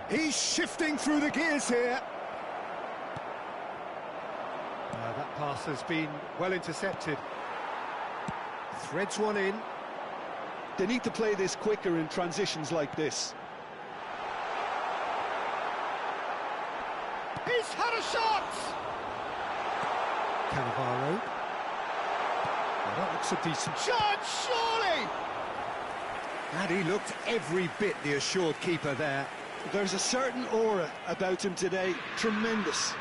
He's shifting through the gears here. That pass has been well intercepted. Threads one in. They need to play this quicker in transitions like this. He's had a shot! Cannavaro. Well, that looks a decent shot, surely! And he looked every bit the assured keeper there. There's a certain aura about him today, tremendous.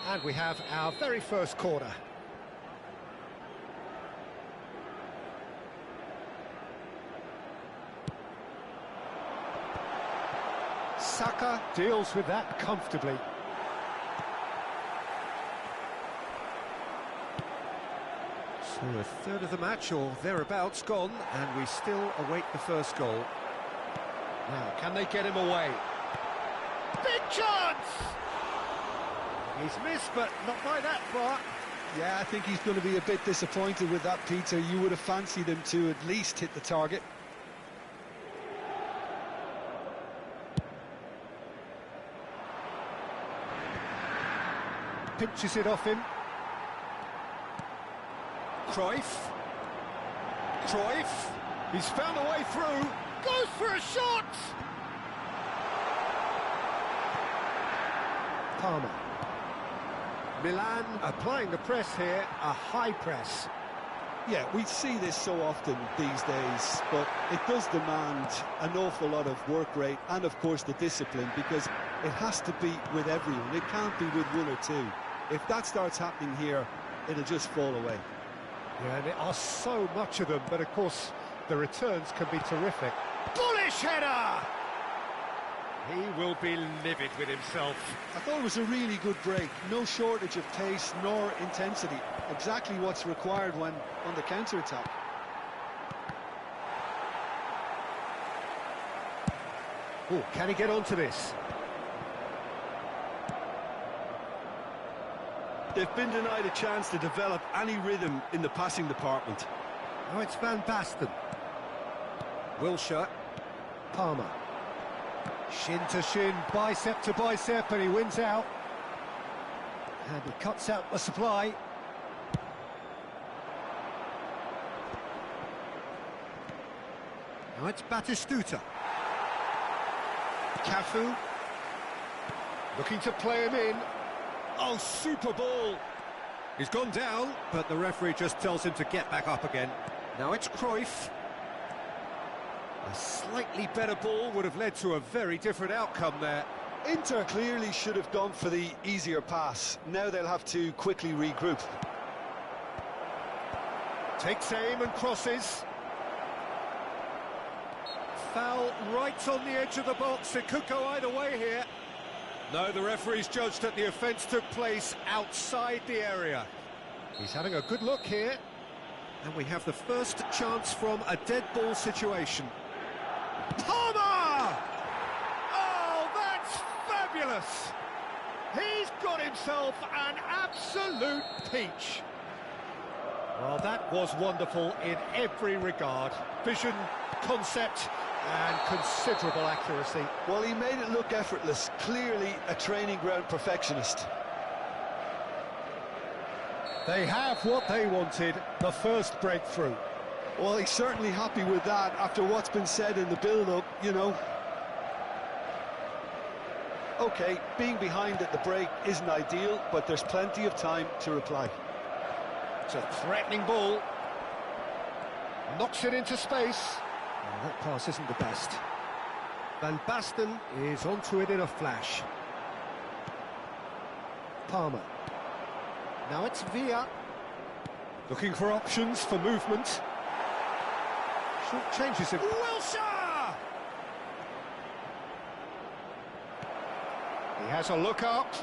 And we have our very first corner. Saka deals with that comfortably. So a third of the match or thereabouts gone, and we still await the first goal. Now, can they get him away? Big chance! He's missed, but not by that far. Yeah, I think he's going to be a bit disappointed with that, Peter. You would have fancied him to at least hit the target. Pinches it off him. Cruyff. Cruyff. He's found a way through. Goes for a shot! Palmer. Milan applying the press here, a high press. Yeah, we see this so often these days, but it does demand an awful lot of work rate and, of course, the discipline, because it has to be with everyone. It can't be with one or two. If that starts happening here, it'll just fall away. Yeah, and there are so much of them, but, of course, the returns can be terrific. Bullish header! He will be livid with himself. I thought it was a really good break. No shortage of pace nor intensity. Exactly what's required when on the counter-attack. Oh, can he get onto this? They've been denied a chance to develop any rhythm in the passing department. Now it's Van Basten. Wilshere. Palmer. Shin to shin, bicep to bicep, and he wins out. And he cuts out the supply. Now it's Batistuta. Cafu. Looking to play him in. Oh, super ball. He's gone down, but the referee just tells him to get back up again. Now it's Cruyff. A slightly better ball would have led to a very different outcome there. Inter clearly should have gone for the easier pass. Now they'll have to quickly regroup. Takes aim and crosses. Foul right on the edge of the box. It could go either way here. No, the referee's judged that the offence took place outside the area. He's having a good look here. And we have the first chance from a dead ball situation. Palmer! Oh, that's fabulous! He's got himself an absolute peach. Well, that was wonderful in every regard. Vision, concept, and considerable accuracy. Well, he made it look effortless. Clearly a training ground perfectionist. They have what they wanted, the first breakthrough. Well, he's certainly happy with that after what's been said in the build-up, you know. OK, being behind at the break isn't ideal, but there's plenty of time to reply. It's a threatening ball. Knocks it into space. Oh, that pass isn't the best. Van Basten is onto it in a flash. Palmer. Now it's Villa. Looking for options for movement. Short changes him. Wilshere! He has a look up.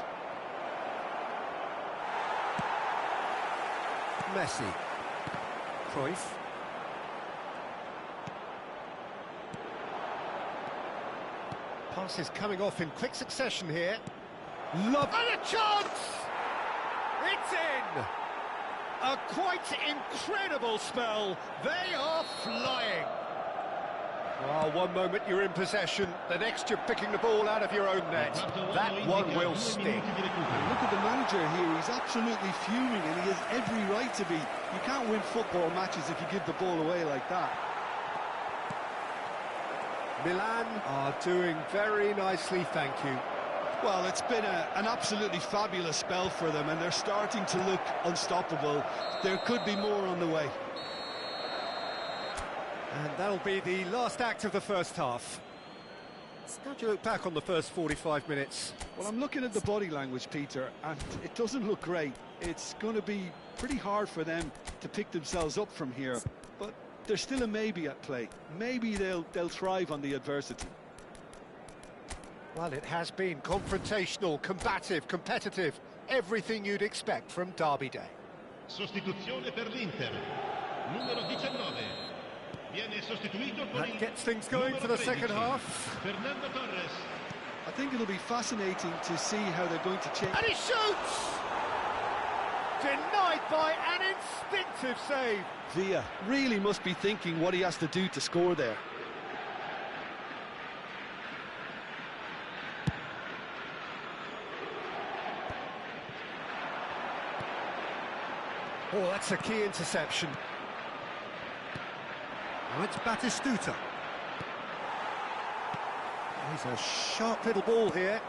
Messi. Cruyff. Passes coming off in quick succession here. Love and a chance! It's in! A quite incredible spell. They are flying. Well, one moment you're in possession, the next you're picking the ball out of your own net. That one will sting. Look at the manager here, he's absolutely fuming and he has every right to be. You can't win football matches if you give the ball away like that. Milan are doing very nicely, thank you. Well, it's been an absolutely fabulous spell for them and they're starting to look unstoppable. There could be more on the way. And that'll be the last act of the first half. How do you look back on the first 45 minutes? Well, I'm looking at the body language, Peter, and it doesn't look great. It's going to be pretty hard for them to pick themselves up from here, but there's still a maybe at play. Maybe they'll thrive on the adversity. Well, it has been confrontational, combative, competitive, everything you'd expect from Derby Day. Sostituzione per l'Inter. Numero 19. Viene sostituito con That gets things going for the second half. Fernando Torres. I think it'll be fascinating to see how they're going to change. And he shoots! Denied by an instinctive save. Villa really must be thinking what he has to do to score there. Oh, that's a key interception. Now it's Batistuta. He's a sharp little ball here.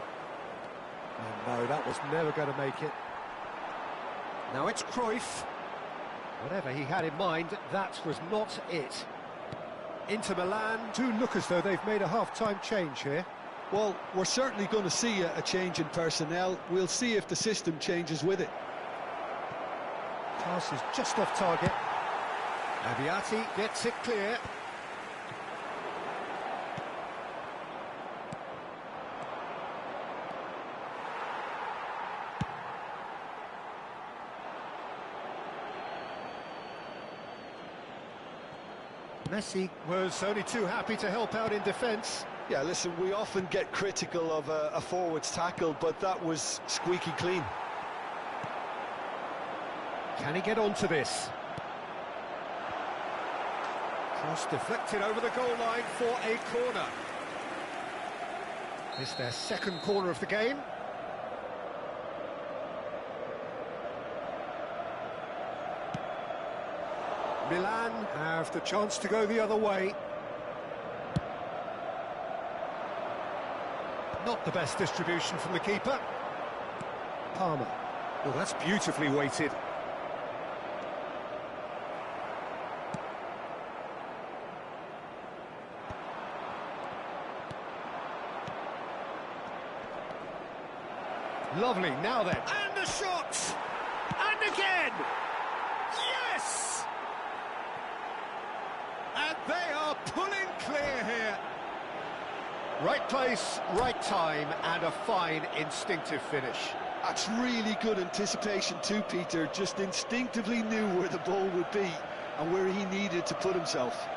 Oh, no, that was never going to make it. Now it's Cruyff. Whatever he had in mind, that was not it. Inter Milan Do look as though they've made a half-time change here. Well, we're certainly going to see a change in personnel. We'll see if the system changes with it. Pass is just off target. Abiati gets it clear. Messi. Was only too happy to help out in defence. Yeah, listen, we often get critical of a forward's tackle, but that was squeaky clean. Can he get onto this? Cross deflected over the goal line for a corner. It's their second corner of the game. Milan have the chance to go the other way. Not the best distribution from the keeper. Palmer. Well, that's beautifully weighted. Lovely, now then. And the shot! And again! Yes! And they are pulling clear here. Right place, right time, and a fine instinctive finish. That's really good anticipation too, Peter. Just instinctively knew where the ball would be and where he needed to put himself.